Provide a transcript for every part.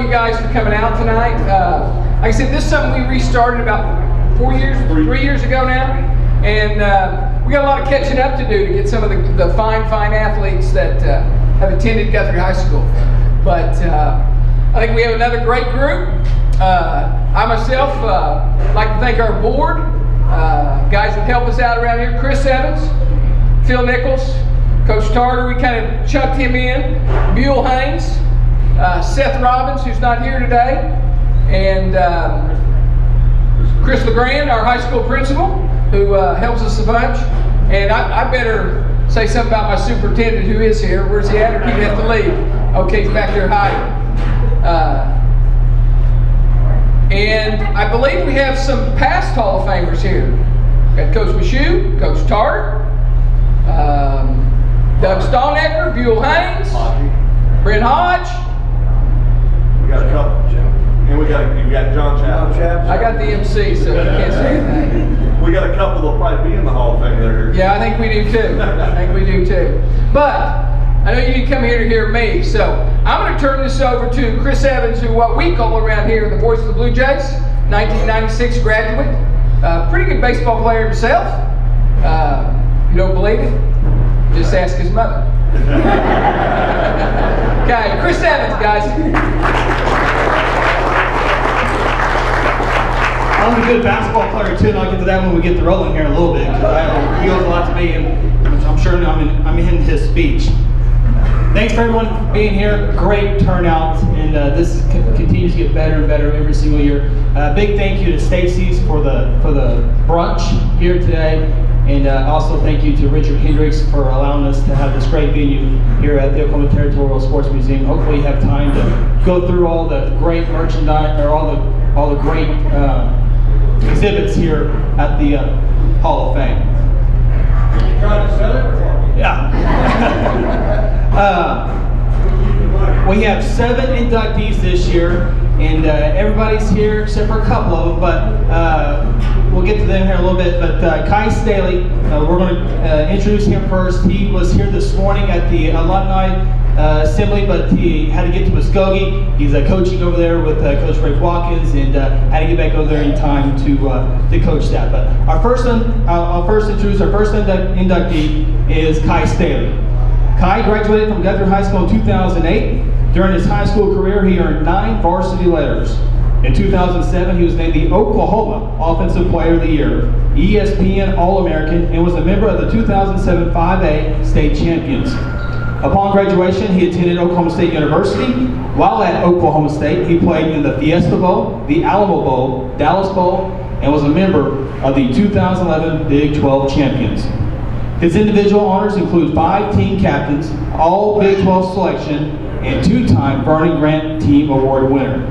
you guys for coming out tonight. Like I said, this is something we restarted about 3 years ago now, and we got a lot of catching up to do to get some of the fine athletes that have attended Guthrie High School. But I think we have another great group. I myself like to thank our board, guys that help us out around here. Chris Evans, Phil Nichols, Coach Tarter, we kind of chucked him in. Buell Haynes, Seth Robbins, who's not here today, and Chris LeGrand, our high school principal, who helps us a bunch. And I better say something about my superintendent who is here. Where's he at? Or he'd have to leave. Okay, he's back there hiding. And I believe we have some past Hall of Famers here. Got Coach Michoud, Coach Tarter, Doug Stalnecker, Buell Haynes, Brent Hodge. We got a couple. And you got John Chaps. I got the MC, so you can't say anything. We got a couple that'll probably be in the Hall of Fame that are here. Yeah, I think we do too. But I know you didn't come here to hear me, so I'm going to turn this over to Chris Evans, who what we call around here the voice of the Blue Jays, 1996 graduate, pretty good baseball player himself. You don't believe it? Just ask his mother. Okay, Chris Evans, guys. I'm a good basketball player too, and I'll get to that when we get to rolling here in a little bit. He owes a lot to me, and I'm sure I'm in his speech. Thanks for everyone being here. Great turnout, and this continues to get better and better every single year. Big thank you to Stacy's for the brunch here today, and also thank you to Richard Hendricks for allowing us to have this great venue here at the Oklahoma Territorial Sports Museum. Hopefully you have time to go through all the great merchandise, or all the great exhibits here at the Hall of Fame. You trying to sell it? Yeah. We have 7 inductees this year, and everybody's here except for a couple of them, but we'll get to them here in a little bit. But Kai Staley, we're going to introduce him first. He was here this morning at the alumni assembly, but he had to get to Muskogee. He's coaching over there with Coach Ray Watkins, and had to get back over there in time to coach that. But our first one, I'll first introduce our first inductee is Kai Staley. Kai graduated from Guthrie High School in 2008. During his high school career, he earned 9 varsity letters. In 2007, he was named the Oklahoma Offensive Player of the Year, ESPN All-American, and was a member of the 2007 5A state champions. Upon graduation, he attended Oklahoma State University. While at Oklahoma State, he played in the Fiesta Bowl, the Alamo Bowl, Dallas Bowl, and was a member of the 2011 Big 12 champions. His individual honors include 5 team captains, all Big 12 selection, and 2-time Vernon Grant Team Award winner.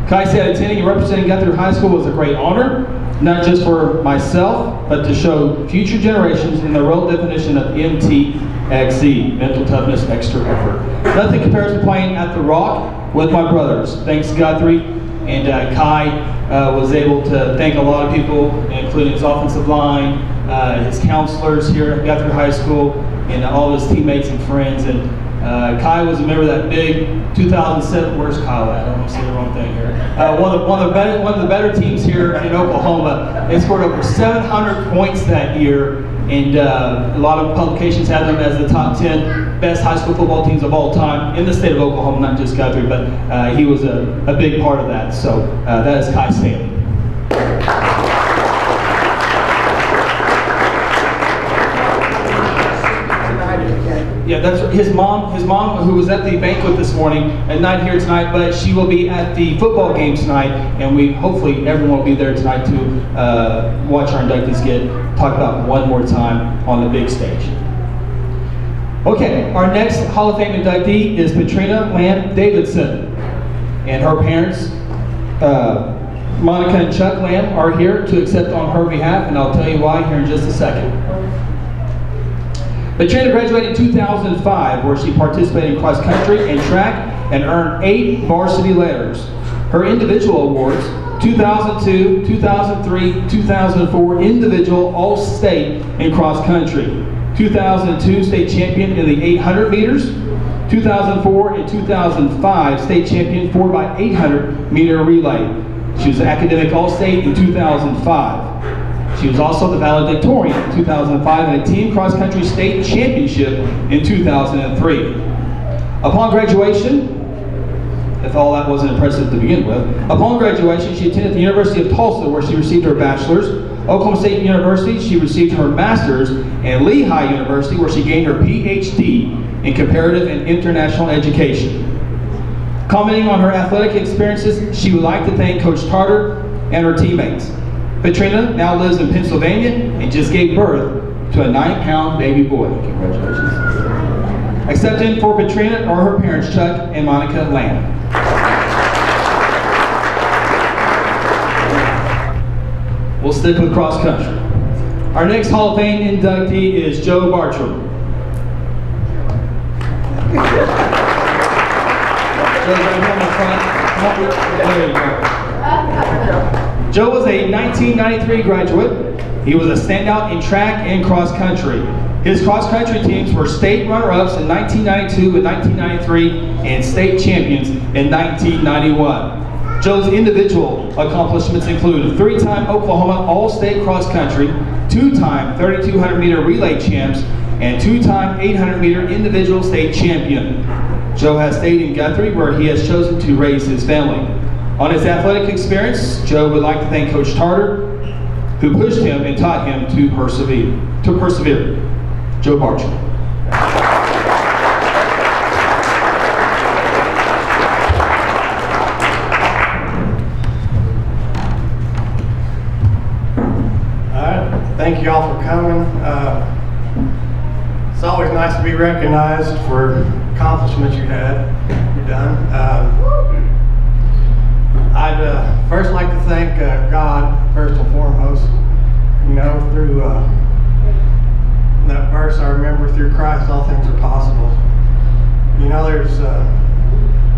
Kai said attending and representing Guthrie High School was a great honor, not just for myself, but to show future generations in the real definition of MTXE, mental toughness, extra effort. Nothing compares to playing at the Rock with my brothers. Thanks, Guthrie. And Kai was able to thank a lot of people, including his offensive line, his counselors here at Guthrie High School, and all of his teammates and friends. And Kai was a member of that big 2007. Where's Kyle at? I don't want to say the wrong thing here. One of the better teams here in Oklahoma. They scored over 700 points that year, and a lot of publications have them as the top 10 best high school football teams of all time in the state of Oklahoma, not just Guthrie, but he was a big part of that. So that is Kai Staley. Yeah, that's his mom. His mom, who was at the banquet this morning, and not here tonight, but she will be at the football game tonight, and hopefully everyone will be there tonight to watch our inductees get talked about one more time on the big stage. Okay, our next Hall of Fame inductee is Patrina Lamb Davidson, and her parents, Monica and Chuck Lamb, are here to accept on her behalf, and I'll tell you why here in just a second. Patrina graduated in 2005, where she participated in cross country and track and earned 8 varsity letters. Her individual awards, 2002, 2003, 2004 individual all-state in cross country, 2002 state champion in the 800 meters, 2004 and 2005 state champion 4x800 meter relay. She was academic all-state in 2005. She was also the valedictorian in 2005 and a team cross-country state championship in 2003. Upon graduation, if all that wasn't impressive to begin with, upon graduation she attended the University of Tulsa where she received her bachelor's, Oklahoma State University she received her master's, and Lehigh University where she gained her PhD in comparative and international education. Commenting on her athletic experiences, she would like to thank Coach Tarter and her teammates. Petrina now lives in Pennsylvania and just gave birth to a 9-pound baby boy. Congratulations. Accepting for Petrina are her parents, Chuck and Monica Lamb. We'll stick with cross country. Our next Hall of Fame inductee is Joe Bartram. Joe was a 1993 graduate. He was a standout in track and cross country. His cross country teams were state runner-ups in 1992 and 1993 and state champions in 1991. Joe's individual accomplishments include 3-time Oklahoma All-State Cross Country, 2-time 3,200 meter relay champs, and 2-time 800 meter individual state champion. Joe has stayed in Guthrie where he has chosen to raise his family. On his athletic experience, Joe would like to thank Coach Tarter, who pushed him and taught him to persevere. Joe Bartram. Thank you all for coming. It's always nice to be recognized for accomplishments you've done. I'd first like to thank God, first and foremost. You know, through that verse I remember, through Christ all things are possible. You know, there's a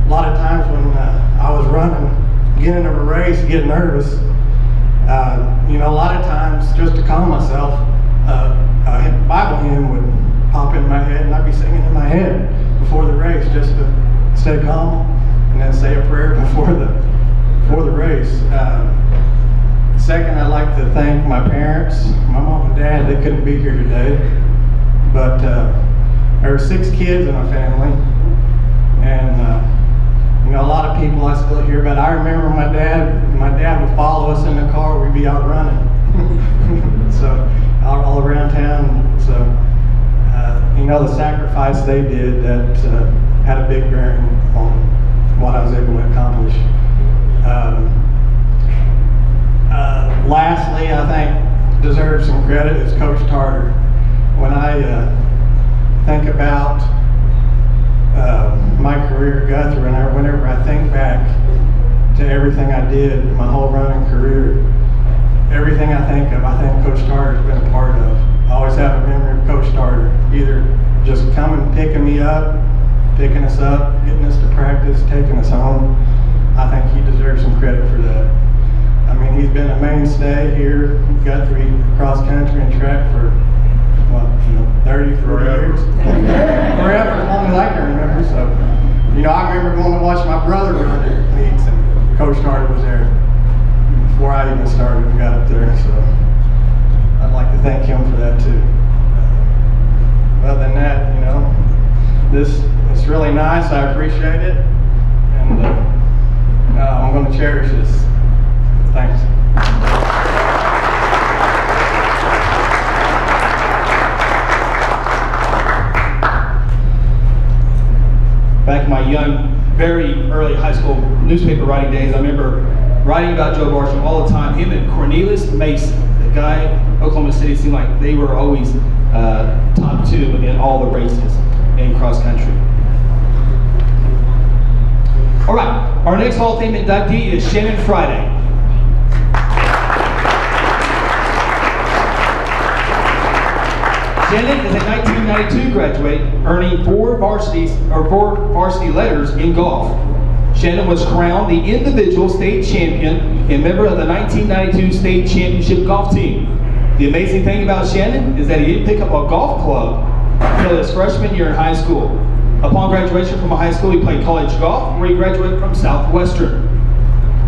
lot of times when I was running, getting into a race, get nervous. You know, a lot of times just to calm myself, a Bible hymn would pop in my head and I'd be singing in my head before the race just to stay calm and then say a prayer before the race. Second, I'd like to thank my parents, my mom and dad. They couldn't be here today, but there were 6 kids in my family, and you know, a lot of people I still hear about. I remember my dad would follow us in the car. We'd be out running, so all around town. So you know, the sacrifice they did that had a big bearing on what I was able to accomplish. Lastly, I think deserves some credit is Coach Tarter. When I think about my career at Guthrie, whenever I think back to everything I did, my whole running career, everything I think of, I think Coach Tarter's been a part of. I always have a memory of Coach Tarter, either just coming, picking me up, picking us up, getting us to practice, taking us home. I think he deserves some credit for that. I mean, he's been a mainstay here at Guthrie cross country and track for, what, 30, 40 years? Forever, as long as I can remember. So, you know, I remember going to watch my brother run at meets, and Coach Tarter was there before I even started and got up there. So, I'd like to thank him for that too. Other than that, you know, it's really nice. I appreciate it, and I'm going to cherish this. Thanks. Back in my young, very early high school newspaper writing days, I remember writing about Joe Bartram all the time. Him and Cornelius Mason, the guy in Oklahoma City, seemed like they were always top 2 in all the races in cross country. All right, our next Hall of Fame inductee is Shannon Friday. Shannon is a 1992 graduate, earning 4 varsity letters in golf. Shannon was crowned the individual state champion and member of the 1992 state championship golf team. The amazing thing about Shannon is that he didn't pick up a golf club until his freshman year in high school. Upon graduation from high school, he played college golf, where he graduated from Southwestern.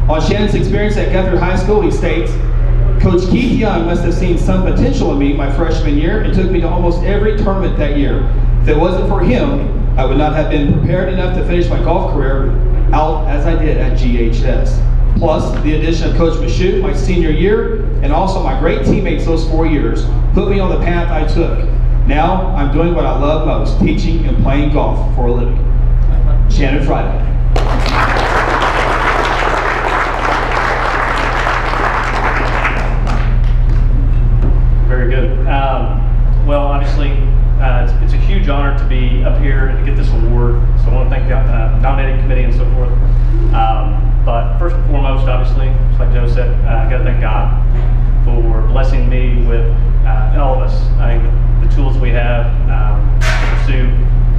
On Shannon's experience at Guthrie High School, he states, Coach Keith Young must have seen some potential in me my freshman year and took me to almost every tournament that year. If it wasn't for him, I would not have been prepared enough to finish my golf career out as I did at GHS. Plus, the addition of Coach Michoud my senior year and also my great teammates those 4 years put me on the path I took. Now, I'm doing what I love most, teaching and playing golf for a living. Shannon Friday. Very good. Well, obviously, it's a huge honor to be up here and to get this award. So I want to thank the nominating committee and so forth. But first and foremost, obviously, just like Joe said, I got to thank God for blessing me with all of us. I mean, the tools we have to pursue,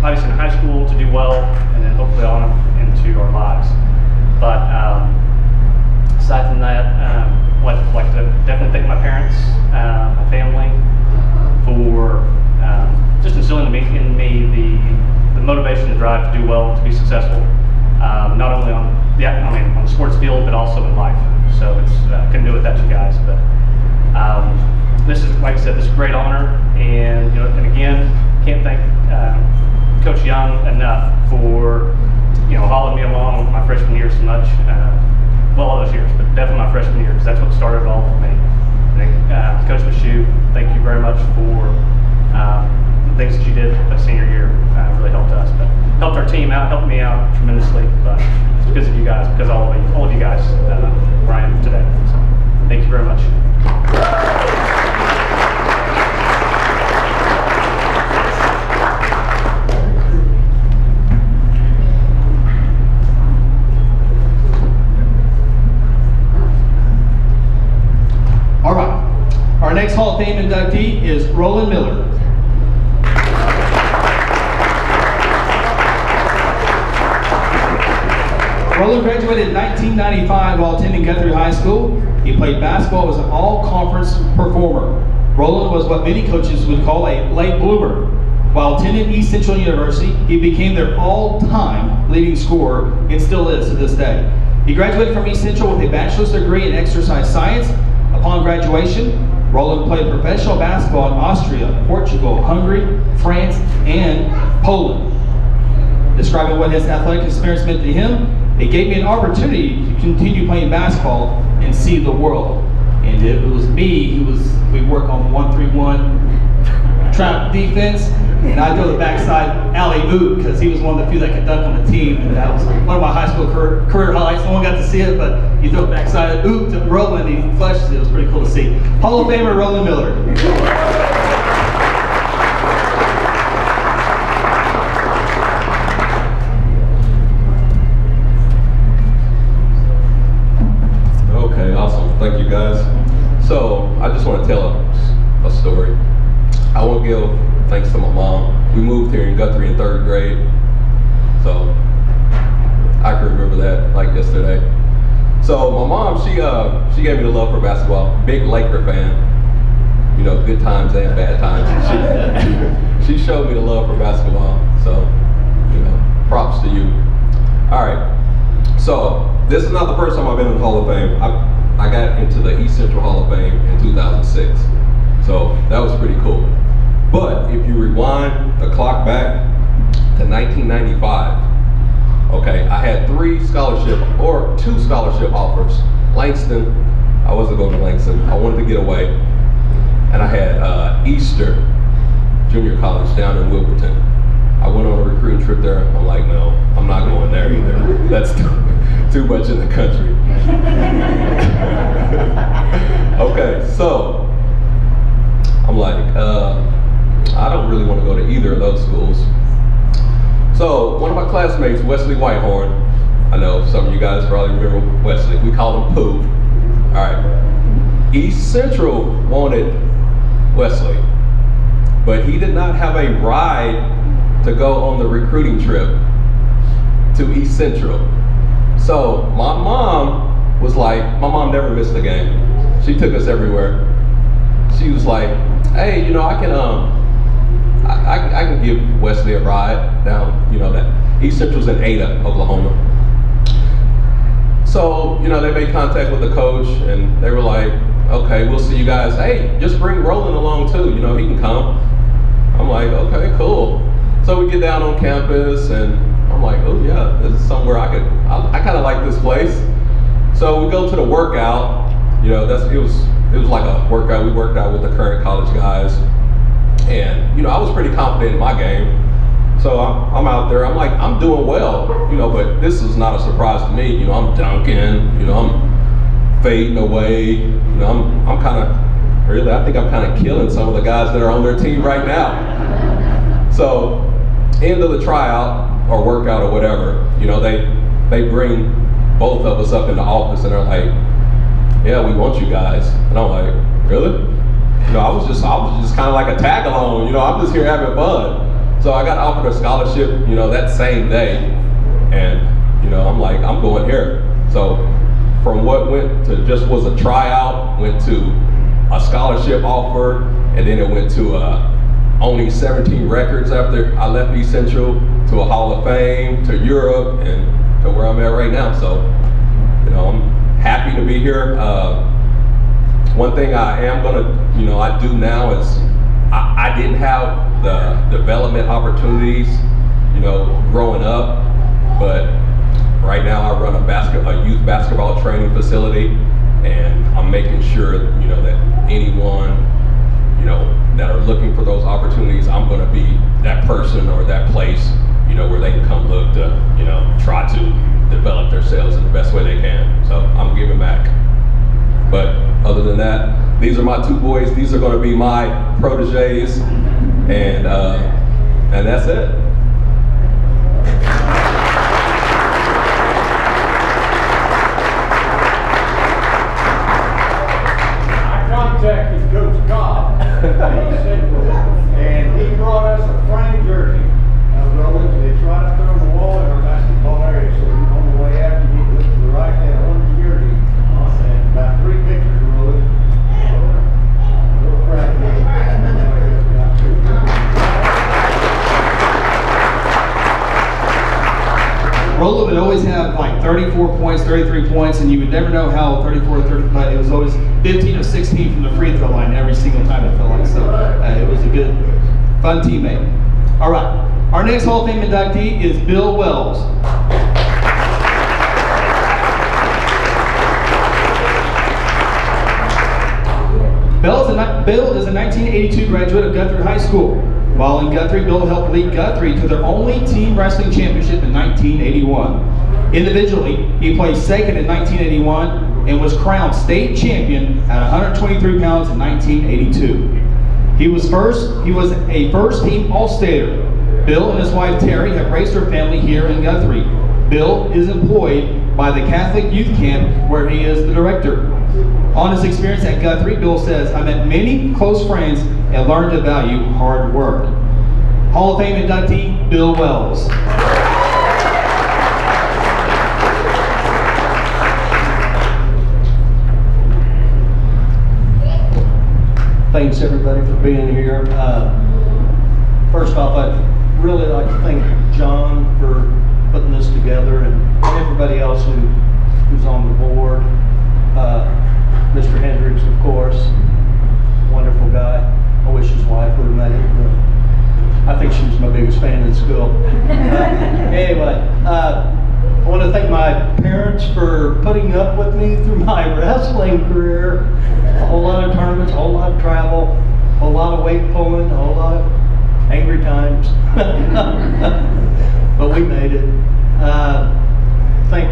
obviously in high school, to do well, and then hopefully on into our lives. But aside from that, I'd like to definitely thank my parents, my family, for just instilling in me the motivation to drive to do well, to be successful, not only on the sports field, but also in life. So it's couldn't do it without you guys. But this is, like I said, this is a great honor, and and again, can't thank Coach Young enough for hauling me along with my freshman year so much. Well, all those years, but definitely my freshman year, because that's what started it all for me. And Coach Michoud, thank you very much for the things that you did that senior year. Really helped us, but helped our team out, helped me out tremendously. But it's because of you guys, because of all of you guys, where I am today. So thank you very much. All right. Our next Hall of Fame inductee is Roland Miller. Roland graduated in 1995 while attending Guthrie High School. He played basketball as an all-conference performer. Roland was what many coaches would call a late bloomer. While attending East Central University, he became their all-time leading scorer and still is to this day. He graduated from East Central with a bachelor's degree in exercise science. Upon graduation, Roland played professional basketball in Austria, Portugal, Hungary, France, and Poland. Describing what his athletic experience meant to him, it gave me an opportunity to continue playing basketball and see the world. And it was me we work on 1-3-1 trap defense, and I throw the backside alley oop because he was one of the few that could dunk on the team. And that was one of my high school career highlights. No one got to see it, but you throw the backside oop to Roland, he flushes it. It was pretty cool to see. Hall of Famer Roland Miller. Okay, awesome. Thank you guys. So I just want to tell a story. I want to give thanks to my mom. We moved here in Guthrie in 3rd grade, so I can remember that like yesterday. So my mom, she gave me the love for basketball. Big Laker fan, good times and bad times. She showed me the love for basketball. So props to you. All right. So this is not the first time I've been in the Hall of Fame. I got into the East Central Hall of Fame in 2006. So that was pretty cool. But if you rewind the clock back to 1995, okay, I had 2 scholarship offers. Langston, I wasn't going to Langston. I wanted to get away. And I had Easter Junior College down in Wilburton. I went on a recruiting trip there. I'm like, no, I'm not going there either. That's too much in the country. Okay, so I'm like, I don't really want to go to either of those schools. So one of my classmates, Wesley Whitehorn, I know some of you guys probably remember Wesley. We call him Pooh. All right. East Central wanted Wesley, but he did not have a ride to go on the recruiting trip to East Central. So my mom was like, my mom never missed a game. She took us everywhere. She was like, hey, I can I can give Wesley a ride down, that East Central's in Ada, Oklahoma. So, they made contact with the coach and they were like, okay, we'll see you guys. Hey, just bring Roland along too, he can come. I'm like, okay, cool. So we get down on campus and I'm like, oh yeah, this is somewhere I kind of like this place. So we go to the workout, it was like a workout. We worked out with the current college guys. And, I was pretty confident in my game. So I'm out there, I'm like, I'm doing well, but this is not a surprise to me. I'm dunking, I'm fading away. I'm kind of, really, I think I'm kind of killing some of the guys that are on their team right now. So, end of the tryout or workout or whatever, they bring both of us up in the office and they're like, yeah, we want you guys. And I'm like, really? I was just kind of like a tag along, I'm just here having fun. So I got offered a scholarship, that same day, and I'm like, I'm going here. So from what went to just was a tryout, went to a scholarship offer, and then it went to owning 17 records after I left East Central, to a Hall of Fame, to Europe, and to where I'm at right now. So I'm happy to be here. One thing I am gonna, I do now is I didn't have the development opportunities, growing up, but right now I run a youth basketball training facility, and I'm making sure, that anyone, that are looking for those opportunities, I'm gonna be that person or that place, where they can come look to, try to develop themselves in the best way they can. So I'm giving back. But other than that, these are my two boys. These are going to be my proteges, and that's it. I contacted Coach Cobb, and he brought us a framed jersey. It's right up there on the wall in our basketball area. So on the way out, you need to look to the right, and orange jersey, and about 3 pictures of Roland. Real proud of him. Roland would always have like 34 points, 33 points, and you would never know how 34 30, but it was always 15 or 16 from the free throw line every single time, it felt like. So it was a good, fun teammate. All right, our next Hall of Fame inductee is Bill Wells. Bill is a 1982 graduate of Guthrie High School. While in Guthrie, Bill helped lead Guthrie to their only team wrestling championship in 1981. Individually, he placed second in 1981 and was crowned state champion at 123 pounds in 1982. He was a first-team All-Stater. Bill and his wife Terry have raised their family here in Guthrie. Bill is employed by the Catholic Youth Camp, where he is the director. On his experience at Guthrie, Bill says, I met many close friends and learned to value hard work. Hall of Fame inductee, Bill Wells. Thanks everybody for being here. First off, I'd really like to thank John for putting this together, and everybody else who's on the board. Mr. Hendricks, of course, wonderful guy. I wish his wife would have met him, but I think she was my biggest fan in school. Anyway, I want to thank my parents for putting up with me through my wrestling career. A whole lot of tournaments, a whole lot of travel, a whole lot of weight pulling, a whole lot of angry times. But we made it. Thank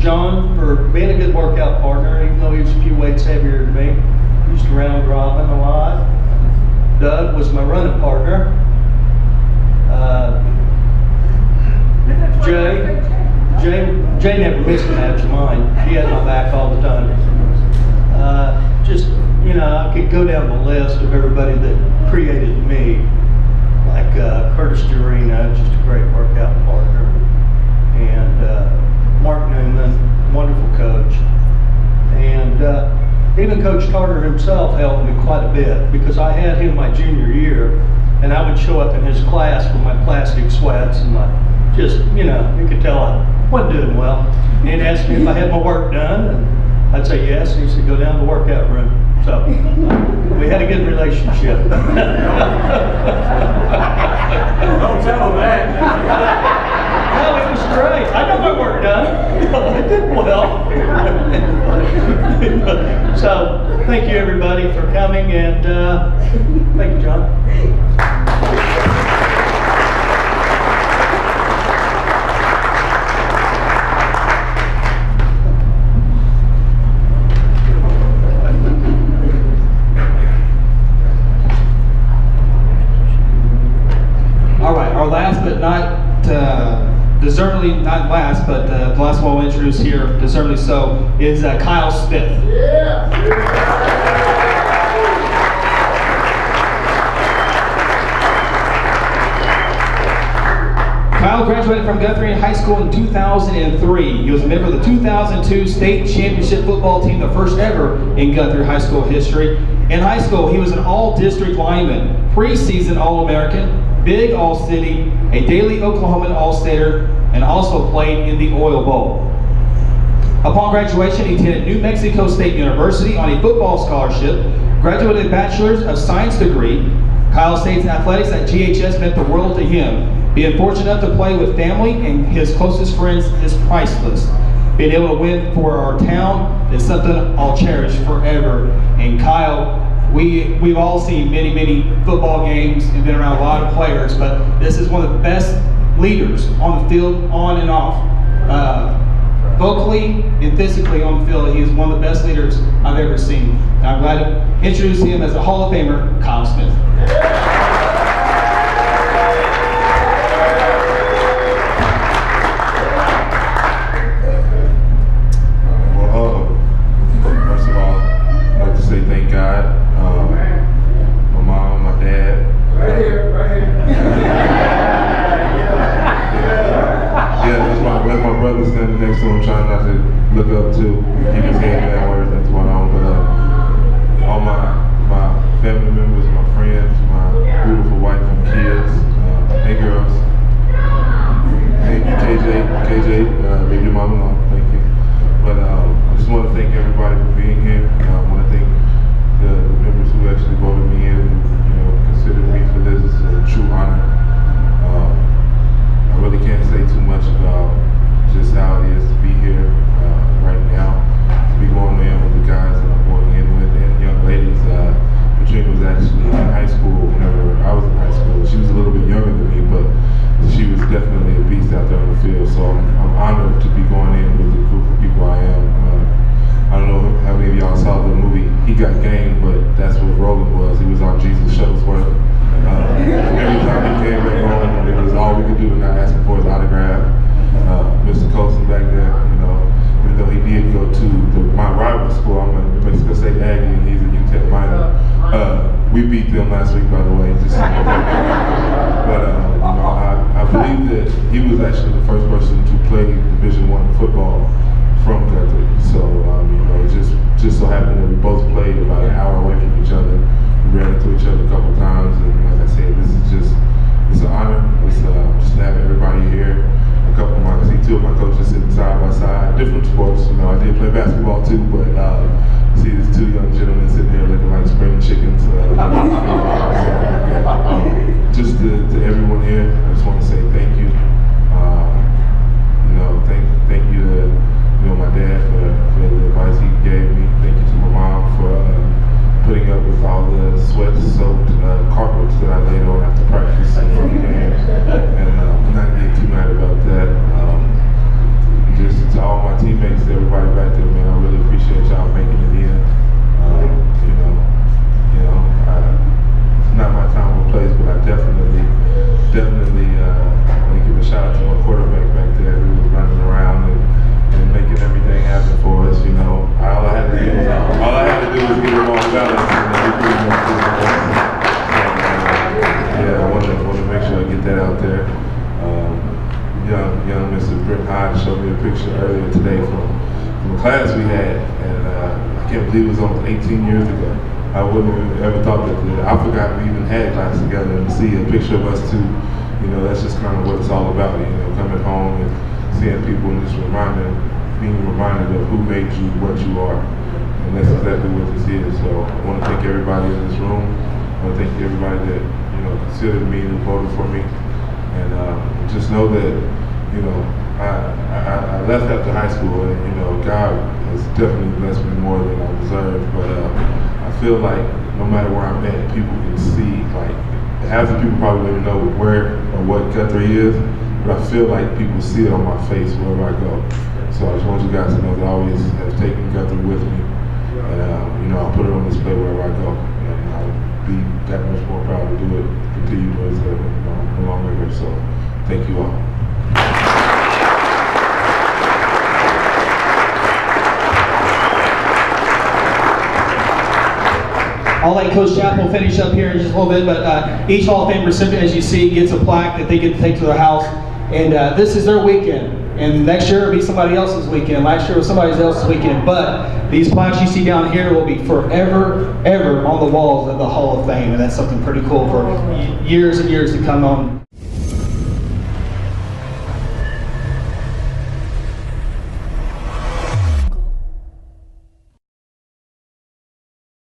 John for being a good workout partner, even though he was a few weights heavier than me. He used to round robin a lot. Doug was my running partner. Jay never missed a match of mine. He had my back all the time. I could go down the list of everybody that created me, like Curtis Durina, just a great workout partner, and Mark Newman, wonderful coach, and even Coach Carter himself helped me quite a bit, because I had him my junior year, and I would show up in his class with my plastic sweats and my, just, you know, you could tell I wasn't doing well. And he'd ask me if I had my work done, and I'd say yes, and he said, go down to the workout room. So we had a good relationship. Don't tell him that. No, it was great. I got my work done. I did well. So thank you everybody for coming, and thank you, John. All right, our last but not deservedly, not last, but the last one we'll introduce here, deservedly so, is Kyle Smith. Kyle graduated from Guthrie High School in 2003. He was a member of the 2002 state championship football team, the first ever in Guthrie High School history. In high school, he was an all-district lineman, preseason All-American, Big All-City, a daily Oklahoman All-Stater, and also played in the Oil Bowl. Upon graduation, he attended New Mexico State University on a football scholarship, graduated with a Bachelor's of Science degree. Kyle states athletics at GHS meant the world to him. Being fortunate enough to play with family and his closest friends is priceless. Being able to win for our town is something I'll cherish forever. And Kyle, we've all seen many football games and been around a lot of players, but this is one of the best leaders on the field, on and off. Vocally and physically on the field, he is one of the best leaders I've ever seen. And I'm glad to introduce him as a Hall of Famer, Kyle Smith. First of all, I'd like to say thank God. My mom, my dad. Right here. Yeah, that's my brother standing next to him, trying not to look up to keep his head down where everything's going on. But all my family members, my friends, my beautiful wife and kids, hey girls. Thank you, KJ, leave your mom alone. Thank you. But I just want to thank everybody for being here. I want to thank the members who actually voted me in, considered me for this. It's a true honor. I really can't say too much about just how it is to be here right now, to be going in with the guys that I'm going in with, and young ladies. Katrina was actually in high school whenever I was in high school. She was a little bit younger than me, but she was definitely a beast out there on the field. So I'm honored to be going in with the group of people I am. I don't know how many of y'all saw the movie He Got Game, but that's what Roland was. He was on Jesus Shuttlesworth. Every time he came back home, it was all we could do to not ask him for his autograph. Mr. Colson back there, even though he did go to my rival school, I'm a New Mexico State Aggie, and he's a UTEP minor. We beat them last week, by the way. Just but I believe that he was actually the first person to play Division I football from Guthrie. So just so happened that we both played about an hour away from each other. We ran into each other a couple times, and like I said, it's an honor. It's just to have everybody here. I see two of my coaches sitting side by side, different sports. I did play basketball too, but see these two young gentlemen sitting here looking like spring chickens. Just to everyone here, I just want to say thank you. Thank you to my dad for the advice he gave me. Thank you to my mom for putting up with all the sweat-soaked carpets that I laid on after practice and from the game, and I'm not getting too mad about that. Just to all my teammates, everybody back there, man, I really appreciate y'all making it in. It's not my time or place, but I definitely want to give a shout out to my quarterback back there who was running around and making everything happen for us. All I had to do was get him on balance, and then we pretty much did the rest. I want to make sure I get that out there. Young Mr. Brent Hyde showed me a picture earlier today from a class we had, and I can't believe it was almost 18 years ago. I wouldn't have ever thought that I forgot we even had class together, and to see a picture of us two, you know, that's just kind of what it's all about, you know, coming home and seeing people and just being reminded of who made you what you are. And that's exactly what this is. So I want to thank everybody in this room. I want to thank everybody that, you know, considered me and voted for me. And just know that, you know, I left after high school, and, you know, God has definitely blessed me more than I deserve. But I feel like no matter where I'm at, people can see, like, half the people probably don't even know where or what Guthrie is, but I feel like people see it on my face wherever I go. So I just want you guys to know that I always have taken Guthrie with me, and you know, I'll put it on display wherever I go, and I'll be that much more proud to do it, continue to do it, you know, no longer here. So thank you all. I'll let Coach Chappell finish up here in just a little bit, but each Hall of Fame recipient, as you see, gets a plaque that they get to take to their house. And this is their weekend. And next year it'll be somebody else's weekend. Last year was somebody else's weekend. But these plaques you see down here will be forever, ever on the walls of the Hall of Fame. And that's something pretty cool for years and years to come on.